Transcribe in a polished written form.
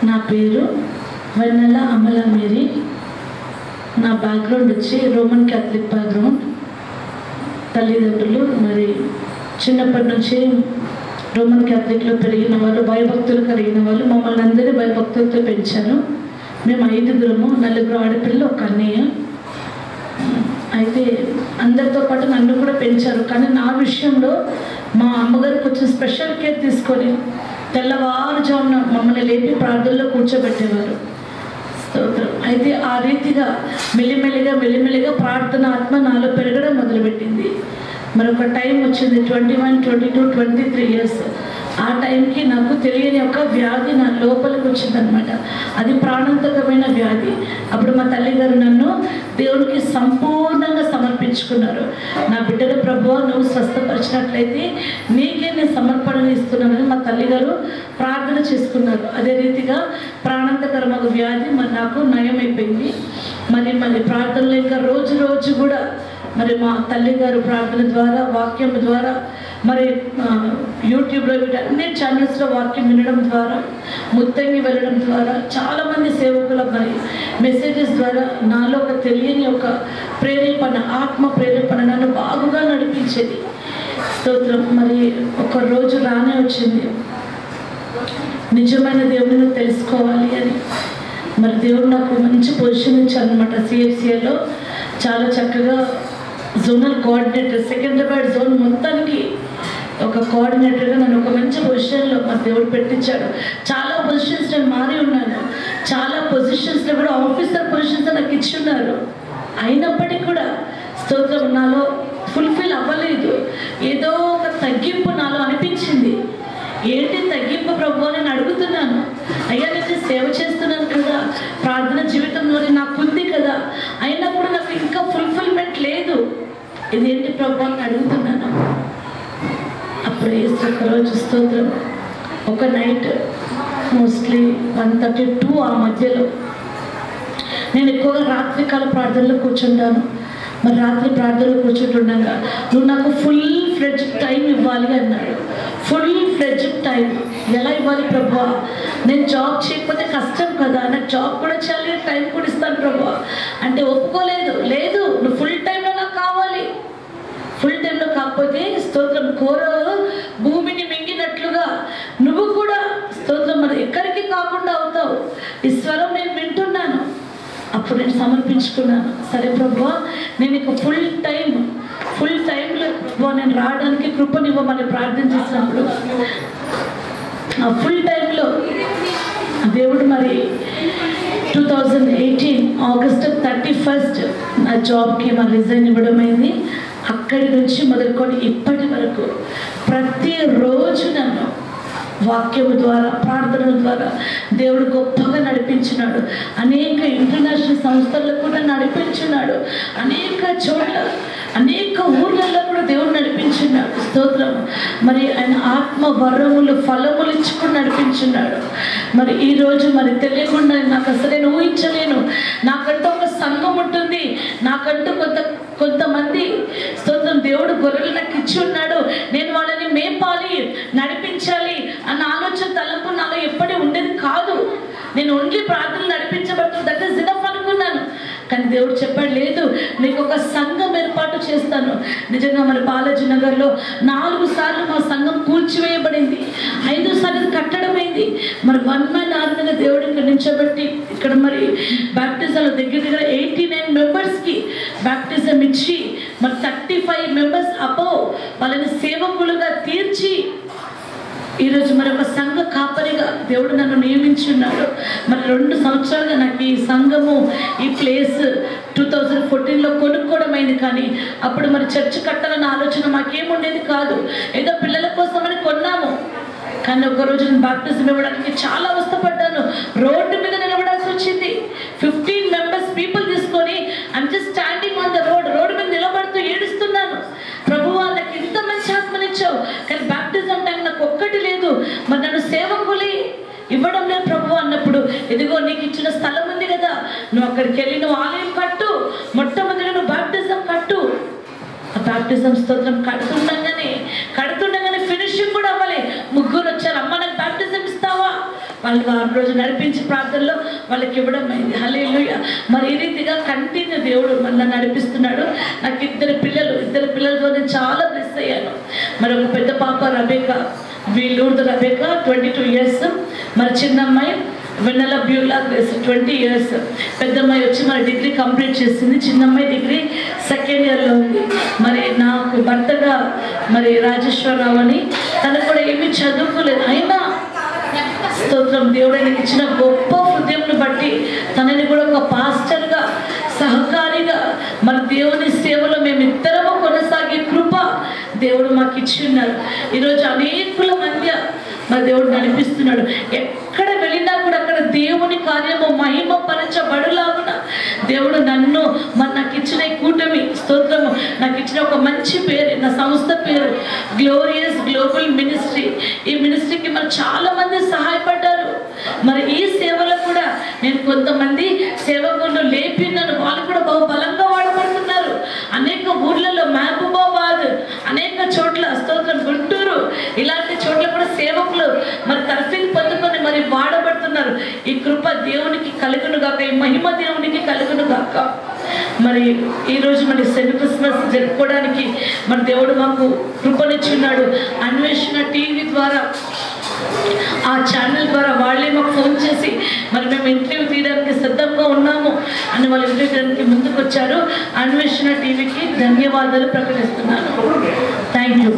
నా పేరు వెన్నెల అమల మేరీ. నా బ్యాక్గ్రౌండ్ వచ్చి రోమన్ క్యాథలిక్ బ్యాక్గ్రౌండ్. తల్లిదండ్రులు మరి చిన్నప్పటి నుంచి రోమన్ క్యాథలిక్లో పెరిగిన వాళ్ళు, భయభక్తులు కలిగిన వాళ్ళు. మమ్మల్ని అందరినీ భయభక్తులతో పెంచారు. మేము 5గురము, 4 ఆడపిల్లలు, ఒక అన్నయ్య. అయితే అందరితో పాటు నన్ను కూడా పెంచారు. కానీ నా విషయంలో మా అమ్మగారు కొంచెం స్పెషల్ కేర్ తీసుకొని తెల్లవారుజామున మమ్మల్ని లేపి ప్రార్థనలో కూర్చోబెట్టేవారు. స్తోత్రం. అయితే ఆ రీతిగా మెల్లిమెల్లిగా ప్రార్థన ఆత్మ నాలో పెరగడం మొదలుపెట్టింది. మరొక టైం వచ్చింది, 21, 22, 23 ఇయర్స్. ఆ టైంకి నాకు తెలియని ఒక వ్యాధి నా లోపలికి వచ్చిందనమాట. అది ప్రాణాంతకమైన వ్యాధి. అప్పుడు మా తల్లిగారు నన్ను దేవునికి సంపూర్ణంగా సమర్పించుకున్నారు. నా బిడ్డల ప్రభువా, నువ్వు స్వస్థపరిచినట్లయితే నీకే నేను సమర్పణ ఇస్తున్నానని మా తల్లిగారు ప్రార్థన చేసుకున్నారు. అదే రీతిగా ప్రాణాంతకరమైన వ్యాధి మరి నాకు నయమైపోయింది. మరి ప్రార్థనలు ఇంకా రోజు కూడా మరి మా తల్లిగారు ప్రార్థన ద్వారా, వాక్యం ద్వారా, మరి యూట్యూబ్లో అన్ని ఛానల్స్లో వాక్యం వినడం ద్వారా, ముత్తంగి వెళ్ళడం ద్వారా, చాలామంది సేవకుల మరి మెసేజెస్ ద్వారా నాలో ఒక తెలియని ఒక ప్రేరేపణ, ఆత్మ ప్రేరేపణ నన్ను బాగుగా నడిపించేది. స్తోత్రం. మరి ఒక రోజు రానే వచ్చింది, నిజమైన దేవుడిని తెలుసుకోవాలి అని. మరి దేవుడు నాకు మంచి పొజిషన్ ఇచ్చారనమాట. సిఎఫ్సిఏలో చాలా చక్కగా జోనల్ కోఆర్డినేటర్, సికింద్రాబాద్ జోన్ మొత్తానికి ఒక కోఆర్డినేటర్గా నన్ను ఒక మంచి పొజిషన్లో మరి దేవుడు పెట్టించాడు. చాలా పొజిషన్స్ నేను మారి ఉన్నాను. చాలా పొజిషన్స్లో కూడా ఆఫీసర్ పొజిషన్స్ నాకు ఇచ్చి ఉన్నారు. అయినప్పటికీ కూడా స్తోత్రం నాలో ఫుల్ఫిల్ అవ్వలేదు. ఏదో ఒక తగ్గింపు నాలో అనిపించింది. ఏంటి తగ్గింపు ప్రభు నేను అడుగుతున్నాను. అయ్యా, నేను సేవ చేస్తున్నాను కదా, ప్రార్థన జీవితంలోనే నాకు ఉంది కదా, అయినప్పుడు నాకు ఇంకా ఫుల్ఫిల్మెంట్ లేదు. ఇదేంటి ప్రభు అని అడుగుతున్నాను. అప్పుడు ఒక రోజు స్తోత్రం, ఒక నైట్ మోస్ట్లీ 1:32 ఆ మధ్యలో నేను ఎక్కువగా రాత్రికాల ప్రార్థనలో కూర్చుంటాను. మరి రాత్రి ప్రార్థనలో కూర్చుంటుండగా నువ్వు నాకు ఫుల్ ఫ్లెడ్జ్ టైం ఇవ్వాలి అన్నాడు. ఫుల్ ఫ్లెడ్జ్ టైం ఎలా ఇవ్వాలి ప్రభు? నేను జాబ్ చేయకపోతే కష్టం కదా, నాకు జాబ్ కూడా చేయాలి, టైం కూడా ఇస్తాను ప్రభు అంటే ఒప్పుకోలేదు. లేదు, నువ్వు ఫుల్ టైంలో నాకు కావాలి. ఫుల్ టైంలో కాకపోతే స్తోత్రం కోర భూమిని మింగినట్లుగా నువ్వు కూడా స్తోత్రం మరి ఎక్కడికి కాకుండా అవుతావు. ఈ స్వరం నేను వింటున్నాను. అప్పుడు నేను సమర్పించుకున్నాను. సరే ప్రభువా, నేను ఇక ఫుల్ టైంలో ప్రభువా నేను రావడానికి కృపనివ్వమని ప్రార్థన చేసినప్పుడు ఆ ఫుల్ టైంలో దేవుడు మరి 2018 ఆగస్ట్ 31 నా జాబ్కి మరి రిజైన్ ఇవ్వడం అయింది. అక్కడి నుంచి మొదలుకొని ఇప్పటి వరకు ప్రతిరోజు నన్ను వాక్యము ద్వారా, ప్రార్థనల ద్వారా దేవుడు గొప్పగా నడిపించినాడు. అనేక ఇంటర్నేషనల్ సంస్థల్లో కూడా నడిపించున్నాడు. అనేక చోట్ల, అనేక ఊర్లలో కూడా దేవుడు నడిపించున్నాడు. స్తోత్రం. మరి ఆయన ఆత్మ వరములు, ఫలములు ఇచ్చుకుని నడిపించున్నాడు. మరి ఈరోజు మరి తెలియకుండా నాకు అసలు నేను ఊహించలేను. నాకంటూ ఒక సంఘం ఉంటుంది, నాకంటూ కొంతమంది స్తోత్రం దేవుడు గొర్రెలు నాకు ఇచ్చి ఉన్నాడు, నేను వాళ్ళని మేపాలి, నడిపించాలి అన్న ఆలోచన తలంపు నాలో ఎప్పటి ఉండేది కాదు. నేను ఓన్లీ ప్రార్థన నడిపించబడుతుంది, దట్ ఈస్ ఇనఫ్ అనుకున్నాను. కానీ దేవుడు చెప్పాడు, లేదు, నీకు ఒక సంఘం ఏర్పాటు చేస్తాను. నిజంగా మరి బాలాజీ నగర్లో 4 సార్లు మా సంఘం కూల్చివేయబడింది, 5 సార్లు కట్టడమైంది. మరి 1 man ఆర్మీగా దేవుడు ఇక్కడ నిల్చోబెట్టి ఇక్కడ మరి బ్యాప్టిజంలో దగ్గర 89 మెంబర్స్కి బ్యాప్టిజం ఇచ్చి మరి 35 మెంబర్స్ అబోవ్ వాళ్ళని సేవకులుగా తీర్చి ఈరోజు మరి ఒక సంఘ కాపరిగా దేవుడు నన్ను నియమించున్నాడు. మరి 2 సంవత్సరాలుగా నాకు ఈ సంఘము, ఈ ప్లేస్ 2014లో కొనుక్కోవడం అయింది. కానీ అప్పుడు మరి చర్చ్ కట్టాలన్న ఆలోచన మాకేముండేది కాదు. ఏదో పిల్లల కోసమని కొన్నాము. కానీ ఒకరోజు నేను బాప్టిజం ఇవ్వడానికి చాలా అవస్థపడ్డాను. రోడ్డు మీద నిలబడాల్సి వచ్చింది. 15 మెంబర్స్ పీపుల్ తీసుకొని I'm just standing on the road మీద నిలబడుతూ ఏడుస్తున్నాను. ప్రభువా, నాకు ఇంత మంచి ఆత్మనిచ్చావు, కానీ బాప్టిజం టైం నాకు ఒక్కటి లేదు, మరి నన్ను సేవకులే ఇవ్వడం లేదు ప్రభు అన్నప్పుడు, ఇదిగో నీకు ఇచ్చిన స్థలం ఉంది కదా, నువ్వు అక్కడికి వెళ్ళి నువ్వు ఆలయం కట్టు, మొట్టమొదటిగా నువ్వు బాప్టిజం కట్టు. ఆ బాప్టిజం స్తోత్రం కడుతుండగానే ఫినిషింగ్ కూడా అవ్వలే. 3 వచ్చారు, అమ్మ నాకు బాప్టిజం ఇస్తావా? వాళ్ళు వారం రోజు నడిపించి ప్రార్థనలో వాళ్ళకి ఇవ్వడం అయింది. హల్లెలూయా. మరి ఈ రీతిగా కంటిన్యూ దేవుడు మళ్ళీ నడిపిస్తున్నాడు. నాకు ఇద్దరు పిల్లలతో నేను చాలా బ్లెస్ అయ్యాను. మరి ఒక పెద్ద పాప రబేకా, వీళ్ళూరుది రబేకా 22 years, మరి చిన్న అమ్మాయి వెన్నెల బ్యూలా గ్రేస్ 20 years. పెద్దమ్మాయి వచ్చి మరి డిగ్రీ కంప్లీట్ చేసింది, చిన్నమ్మాయి డిగ్రీ 2nd yearలో ఉంది. మరి నాకు భర్తగా మరి రాజేశ్వరరావు అని, తను కూడా ఏమీ చదువుకోలేదు, అయినా స్తోత్రం దేవుడానికి ఇచ్చిన గొప్ప హృదయంను బట్టి తనని కూడా ఒక పాస్టర్గా సహకారిగా మన దేవుని సేవలో మేమిద్దరము కొనసాగే కృప దేవుడు మాకు ఇచ్చి ఉన్నారు. ఈరోజు అనేకుల మధ్య మా దేవుడు నడిపిస్తున్నాడు. ఎక్కడ వెళ్ళినా కూడా అక్కడ దేవుని కార్యము మహిమ పరచబడులాగున దేవుడు నన్ను మరి నాకు ఇచ్చిన ఈ కూటమి స్తోత్రము, నాకు ఇచ్చిన ఒక మంచి పేరు, నా సంస్థ పేరు గ్లోరియస్ గ్లోబల్ మినిస్ట్రీ. ఈ మినిస్ట్రీకి మరి చాలా మంది సహాయపడ్డారు. మరి ఈ సేవలో కూడా నేను కొంతమంది సేవకులను లేపినాను, వాళ్ళు కూడా బహు బలంగా వాడబడుతున్నారు. అనేక ఊర్లలో, మహబూబాబాద్, అనేక చోట్ల స్తోత్రం, గుంటూరు, ఇలాంటి చోట్ల కూడా సేవకులు మరి తర్ఫీదు పొందుకొని మరి వాడబడుతున్నారు. ఈ కృప దేవునికి కలుగును గాక, ఈ మహిమ దేవునికి కలుగును గాక. మరి ఈరోజు మరి సెమీ క్రిస్మస్ జరుపుకోవడానికి మరి దేవుడు మాకు కృపనిచ్చున్నాడు. అన్వేషణ టీవీ ద్వారా, ఆ ఛానల్ ద్వారా వాళ్ళే మాకు ఫోన్ చేసి మరి మేము ఇంటర్వ్యూ తీయడానికి సిద్ధంగా ఉన్నాము అని వాళ్ళు ఇంటర్వ్యూ తీయడానికి ముందుకు వచ్చారు. అన్వేషణ టీవీకి ధన్యవాదాలు ప్రకటిస్తున్నాను. Thank you.